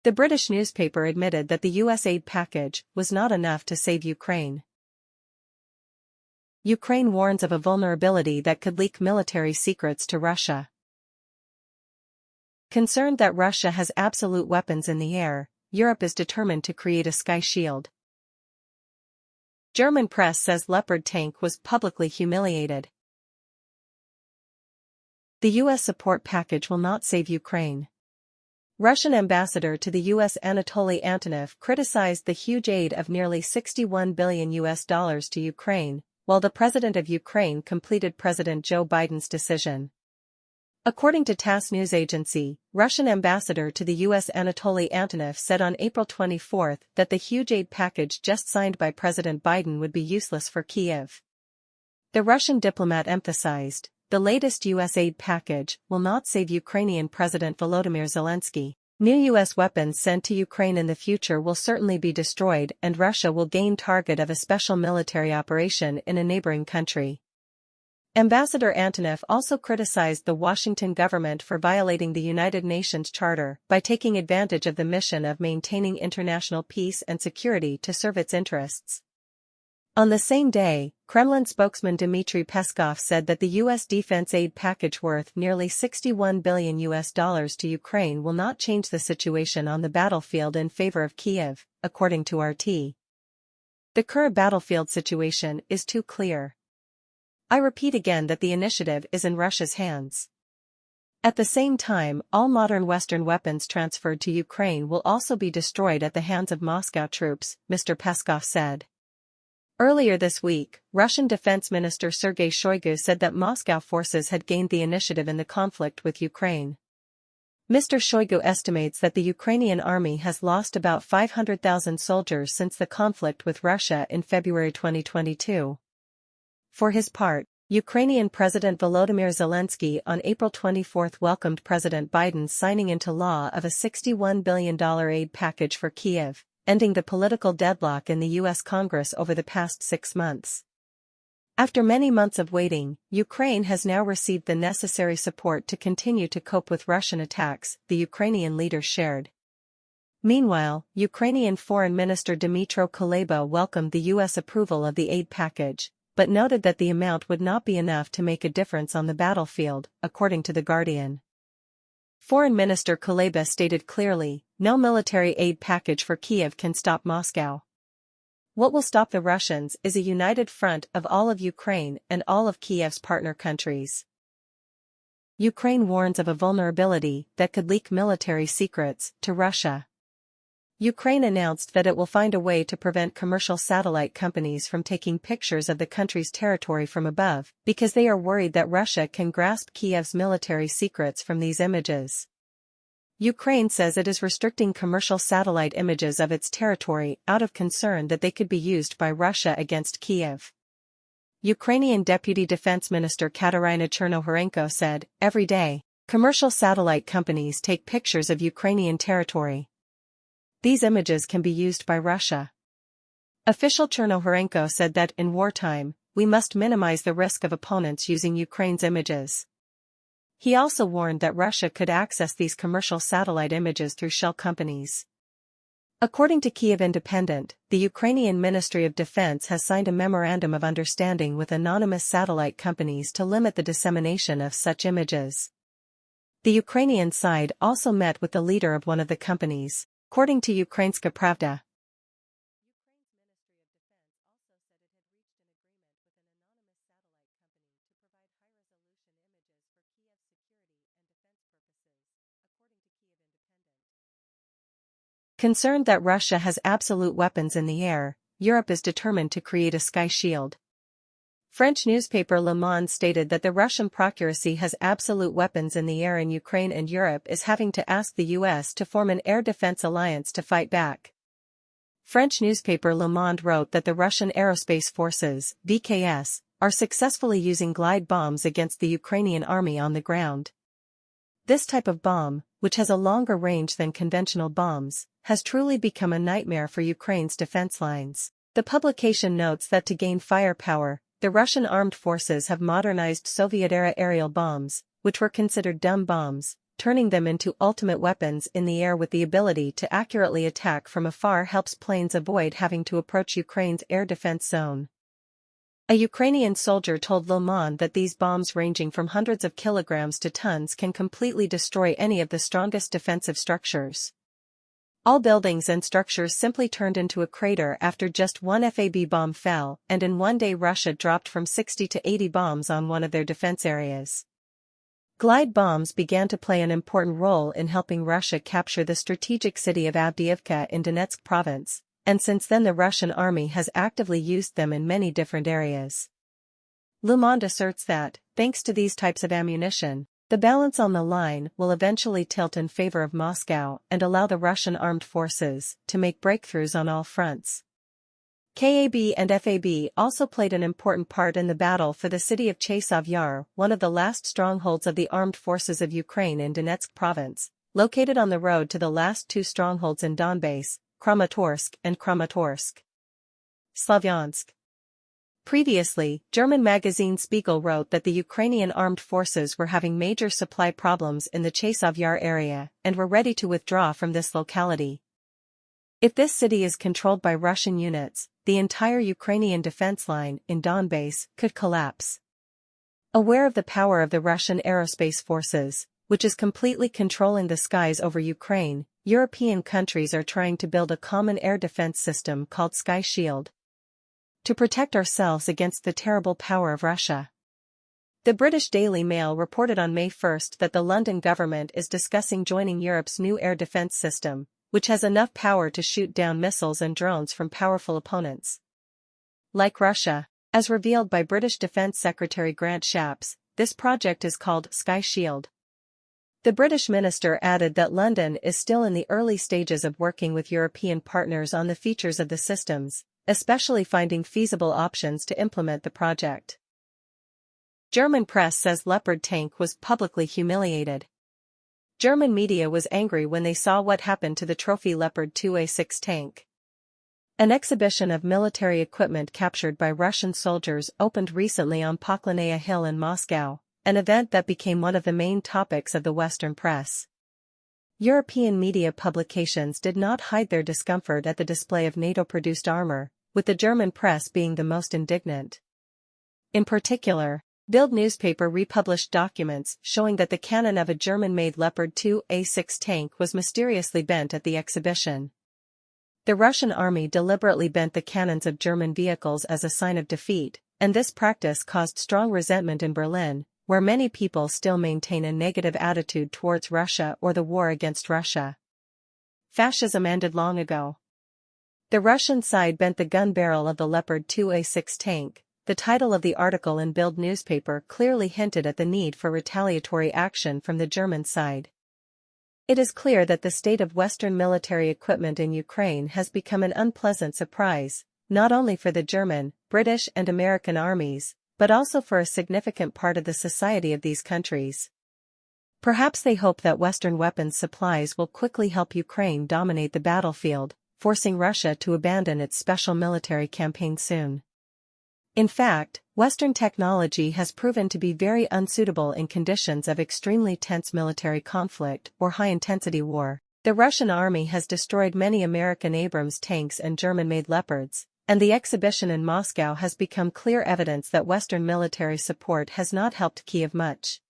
The British newspaper admitted that the US aid package was not enough to save Ukraine. Ukraine warns of a vulnerability that could leak military secrets to Russia. Concerned that Russia has absolute weapons in the air, Europe is determined to create a sky shield. German press says Leopard tank was publicly humiliated. The US support package will not save Ukraine. Russian ambassador to the US Anatoly Antonov criticized the huge aid of nearly $61 billion to Ukraine, while the president of Ukraine completed President Joe Biden's decision. According to TASS news agency, Russian ambassador to the US Anatoly Antonov said on April 24 that the huge aid package just signed by President Biden would be useless for Kyiv. The Russian diplomat emphasized, the latest US aid package will not save Ukrainian President Volodymyr Zelensky. New US weapons sent to Ukraine in the future will certainly be destroyed and Russia will gain target of a special military operation in a neighboring country. Ambassador Antonov also criticized the Washington government for violating the United Nations Charter by taking advantage of the mission of maintaining international peace and security to serve its interests. On the same day, Kremlin spokesman Dmitry Peskov said that the U.S. defense aid package worth nearly $61 billion to Ukraine will not change the situation on the battlefield in favor of Kyiv, according to RT. The current battlefield situation is too clear. I repeat again that the initiative is in Russia's hands. At the same time, all modern Western weapons transferred to Ukraine will also be destroyed at the hands of Moscow troops, Mr. Peskov said. Earlier this week, Russian Defense Minister Sergei Shoigu said that Moscow forces had gained the initiative in the conflict with Ukraine. Mr. Shoigu estimates that the Ukrainian army has lost about 500,000 soldiers since the conflict with Russia in February 2022. For his part, Ukrainian President Volodymyr Zelensky on April 24 welcomed President Biden's signing into law of a $61 billion aid package for Kyiv, ending the political deadlock in the U.S. Congress over the past 6 months. After many months of waiting, Ukraine has now received the necessary support to continue to cope with Russian attacks, the Ukrainian leaders shared. Meanwhile, Ukrainian Foreign Minister Dmytro Kuleba welcomed the U.S. approval of the aid package, but noted that the amount would not be enough to make a difference on the battlefield, according to The Guardian. Foreign Minister Kuleba stated clearly, no military aid package for Kyiv can stop Moscow. What will stop the Russians is a united front of all of Ukraine and all of Kyiv's partner countries. Ukraine warns of a vulnerability that could leak military secrets to Russia. Ukraine announced that it will find a way to prevent commercial satellite companies from taking pictures of the country's territory from above, because they are worried that Russia can grasp Kyiv's military secrets from these images. Ukraine says it is restricting commercial satellite images of its territory out of concern that they could be used by Russia against Kyiv. Ukrainian Deputy Defense Minister Kateryna Chernohorenko said, every day, commercial satellite companies take pictures of Ukrainian territory. These images can be used by Russia. Official Chernohorenko said that in wartime, we must minimize the risk of opponents using Ukraine's images. He also warned that Russia could access these commercial satellite images through shell companies. According to Kyiv Independent, the Ukrainian Ministry of Defense has signed a memorandum of understanding with anonymous satellite companies to limit the dissemination of such images. The Ukrainian side also met with the leader of one of the companies, according to Ukrainska Pravda. Concerned that Russia has absolute weapons in the air, Europe is determined to create a sky shield. French newspaper Le Monde stated that the Russian procuracy has absolute weapons in the air in Ukraine and Europe is having to ask the US to form an air defense alliance to fight back. French newspaper Le Monde wrote that the Russian Aerospace Forces, VKS, are successfully using glide bombs against the Ukrainian army on the ground. This type of bomb, which has a longer range than conventional bombs, has truly become a nightmare for Ukraine's defense lines. The publication notes that to gain firepower, the Russian armed forces have modernized Soviet-era aerial bombs, which were considered dumb bombs, turning them into ultimate weapons in the air with the ability to accurately attack from afar helps planes avoid having to approach Ukraine's air defense zone. A Ukrainian soldier told Le Monde that these bombs ranging from hundreds of kilograms to tons can completely destroy any of the strongest defensive structures. All buildings and structures simply turned into a crater after just one FAB bomb fell, and in one day Russia dropped from 60 to 80 bombs on one of their defense areas. Glide bombs began to play an important role in helping Russia capture the strategic city of Avdiivka in Donetsk province, and since then the Russian army has actively used them in many different areas. Le Monde asserts that, thanks to these types of ammunition, the balance on the line will eventually tilt in favor of Moscow and allow the Russian armed forces to make breakthroughs on all fronts. KAB and FAB also played an important part in the battle for the city of Chasiv Yar, one of the last strongholds of the armed forces of Ukraine in Donetsk province, located on the road to the last two strongholds in Donbass, Kramatorsk and Kramatorsk. Slavyansk. Previously, German magazine Spiegel wrote that the Ukrainian armed forces were having major supply problems in the Chasiv Yar area and were ready to withdraw from this locality. If this city is controlled by Russian units, the entire Ukrainian defense line in Donbass could collapse. Aware of the power of the Russian aerospace forces, which is completely controlling the skies over Ukraine, European countries are trying to build a common air defense system called Sky Shield, to protect ourselves against the terrible power of Russia. The British Daily Mail reported on May 1 that the London government is discussing joining Europe's new air defense system, which has enough power to shoot down missiles and drones from powerful opponents. Like Russia, as revealed by British Defence Secretary Grant Shapps, this project is called Sky Shield. The British minister added that London is still in the early stages of working with European partners on the features of the systems, especially finding feasible options to implement the project. German press says Leopard tank was publicly humiliated. German media was angry when they saw what happened to the trophy Leopard 2A6 tank. An exhibition of military equipment captured by Russian soldiers opened recently on Poklanaya Hill in Moscow, an event that became one of the main topics of the Western press. European media publications did not hide their discomfort at the display of NATO-produced armor, with the German press being the most indignant. In particular, Bild newspaper republished documents showing that the cannon of a German-made Leopard 2A6 tank was mysteriously bent at the exhibition. The Russian army deliberately bent the cannons of German vehicles as a sign of defeat, and this practice caused strong resentment in Berlin, where many people still maintain a negative attitude towards Russia or the war against Russia. Fascism ended long ago. The Russian side bent the gun barrel of the Leopard 2A6 tank. The title of the article in Bild newspaper clearly hinted at the need for retaliatory action from the German side. It is clear that the state of Western military equipment in Ukraine has become an unpleasant surprise, not only for the German, British and American armies, but also for a significant part of the society of these countries. Perhaps they hope that Western weapons supplies will quickly help Ukraine dominate the battlefield, forcing Russia to abandon its special military campaign soon. In fact, Western technology has proven to be very unsuitable in conditions of extremely tense military conflict or high-intensity war. The Russian army has destroyed many American Abrams tanks and German-made Leopards, and the exhibition in Moscow has become clear evidence that Western military support has not helped Kyiv much.